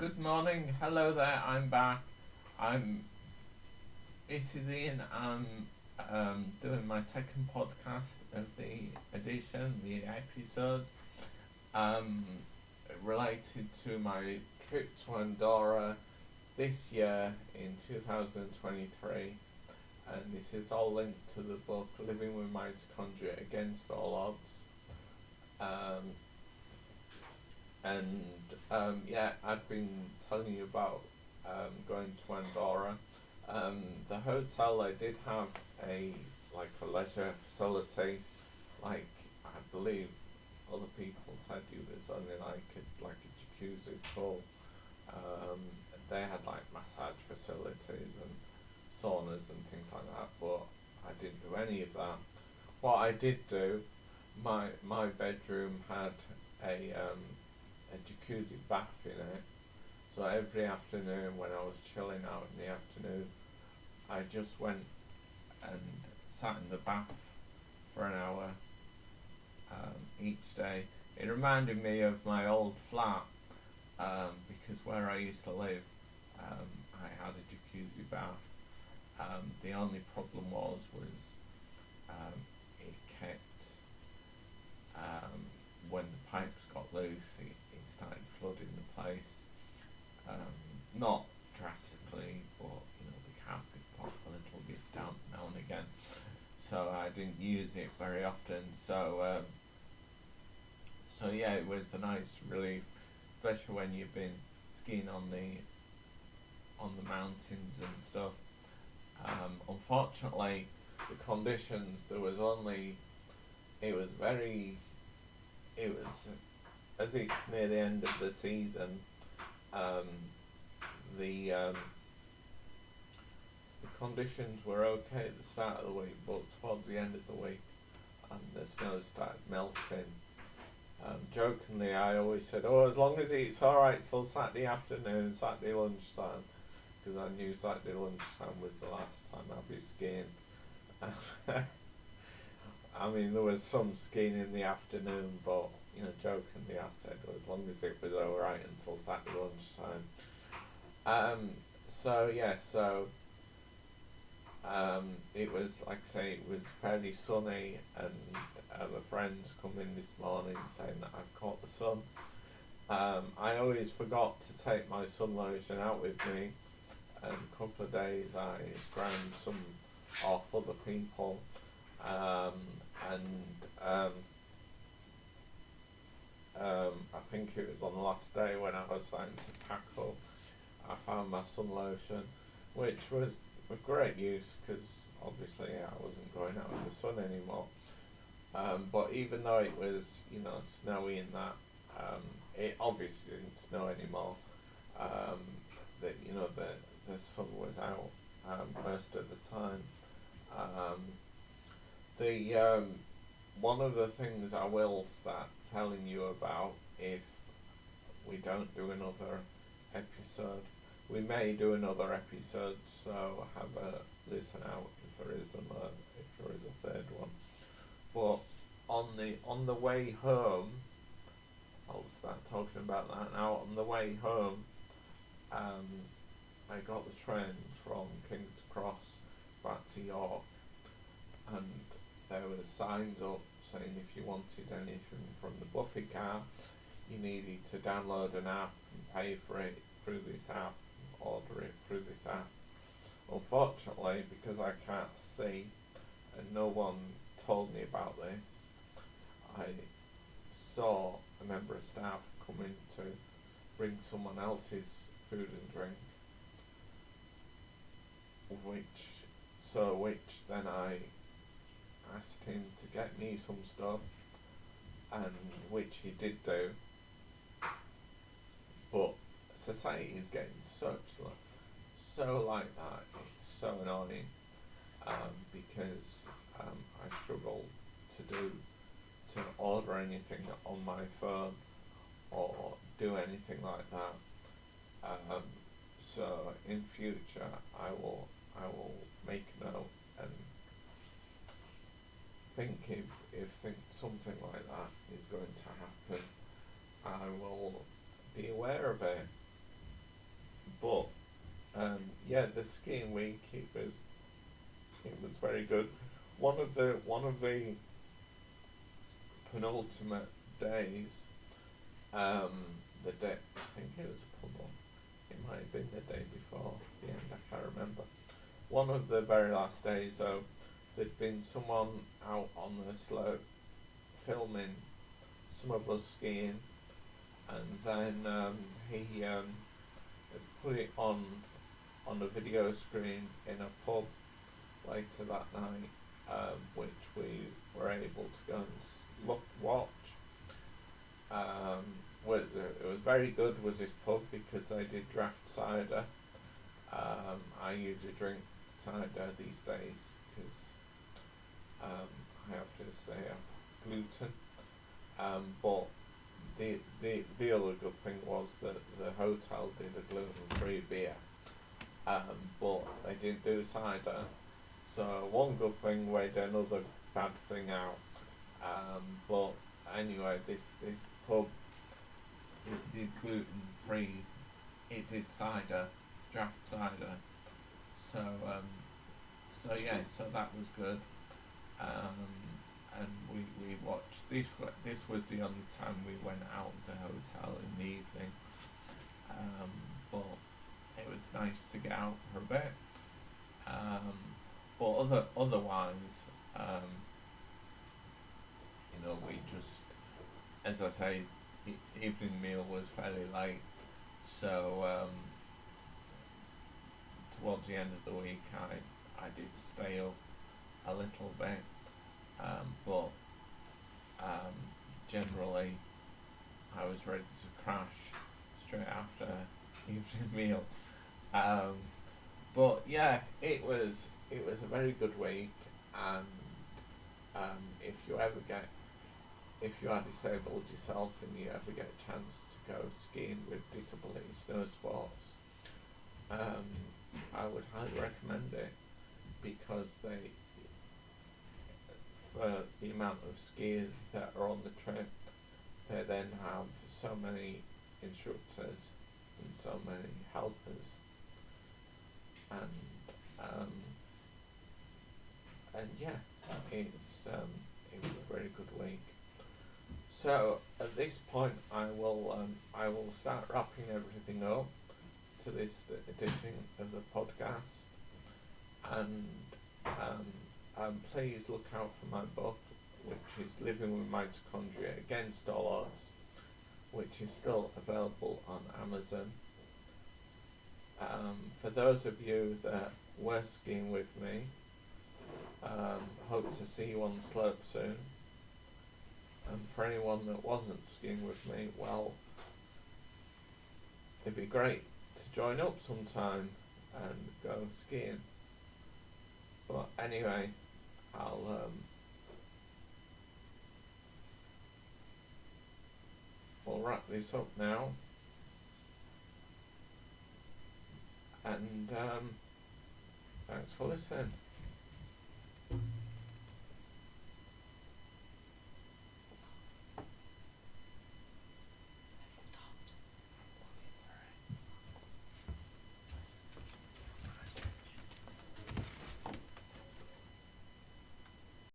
Good morning. Hello there. I'm back. I'm. It is Ian. I'm doing my second podcast of the edition, the episode, um, related to my trip to Andorra this year in 2023. And this is all linked to the book Living with Mitochondria Against All Odds. Yeah, I've been telling you about going to Andorra. The hotel, they did have a leisure facility, like I believe other people said it was only like a jacuzzi pool. Um, they had like massage facilities and saunas and things like that, but I didn't do any of that. What I did do, my bedroom had a jacuzzi bath in it. So every afternoon when I was chilling out in the afternoon, I just went and sat in the bath for an hour each day. It reminded me of my old flat because where I used to live, I had a jacuzzi bath. The only problem was it kept when the pipes got loose, it started flooding the place. Not drastically, but the carpet got a little bit damp now and again. So I didn't use it very often. So yeah, it was a nice relief, especially when you've been skiing on the mountains and stuff. Unfortunately, the conditions there was only it was very it was as it's near the end of the season. Um, the um, the conditions were okay at the start of the week, but towards the end of the week, and the snow started melting. Jokingly, I always said, "Oh, as long as it's all right till Saturday afternoon, Saturday lunchtime," because I knew Saturday lunchtime was the last time I'd be skiing. I mean, there was some skiing in the afternoon, but jokingly, I said, well, as long as it was all right until Saturday lunchtime. So yeah, it was like I say, it was fairly sunny, and the friends come in this morning saying that I've caught the sun. I always forgot to take my sun lotion out with me, and a couple of days I ground some off other people, and I think it was on the last day when I was starting to pack up, I found my sun lotion, which was of great use because obviously I wasn't going out in the sun anymore. But even though it was snowy and that, it obviously didn't snow anymore. Um, the sun was out most of the time. Um, the One of the things I will start telling you about if we don't do another episode. We may do another episode, so have a listen out if there is a third one. But on the way home, I'll start talking about that now. On the way home, I got the train from King's Cross back to York, and there were signs up saying if you wanted anything from the Buffy car, you needed to download an app and pay for it through this app, order it through this app. Unfortunately, because I can't see and no one told me about this, I saw a member of staff come in to bring someone else's food and drink, which then I asked him to get me some stuff, and which he did do. But society is getting so like that. It's so annoying because I struggle to order anything on my phone or do anything like that. So in future, I will make note and think if something like that is going to happen, I will be aware of it. yeah, the skiing week, it was very good. One of the penultimate days, the day, I think it was a puddle. It might have been the day before the end. I can't remember. One of the very last days, though, there'd been someone out on the slope filming some of us skiing, and then he put it on a video screen in a pub later that night, which we were able to go and watch. It was very good, was this pub, because they did draft cider. I usually drink cider these days because I have to stay off gluten. But the other good thing was that the hotel did a gluten-free beer, but they didn't do cider. So one good thing weighed another bad thing out. But anyway, this pub, it did gluten-free. It did cider, draft cider. So yeah, so that was good. And we watched this. This was the only time we went out of the hotel in the evening. But it was nice to get out for a bit. But otherwise, we just, as I say, the evening meal was fairly late. So towards the end of the week, I did stay up a little bit. But generally, I was ready to crash straight after evening meal. But yeah, it was a very good week, and if you are disabled yourself and you ever get a chance to go skiing with disability snow sports, I would highly recommend it, because for the amount of skiers that are on the trip, they then have so many instructors and so many helpers, and yeah, it was a very good week. So at this point, I will start wrapping everything up to this edition of the podcast, and please look out for my book, which is Living with Mitochondria Against All Odds, which is still available on Amazon. For those of you that were skiing with me, hope to see you on the slope soon. And for anyone that wasn't skiing with me, well, it'd be great to join up sometime and go skiing. But anyway, we'll wrap this up now. And thanks for listening.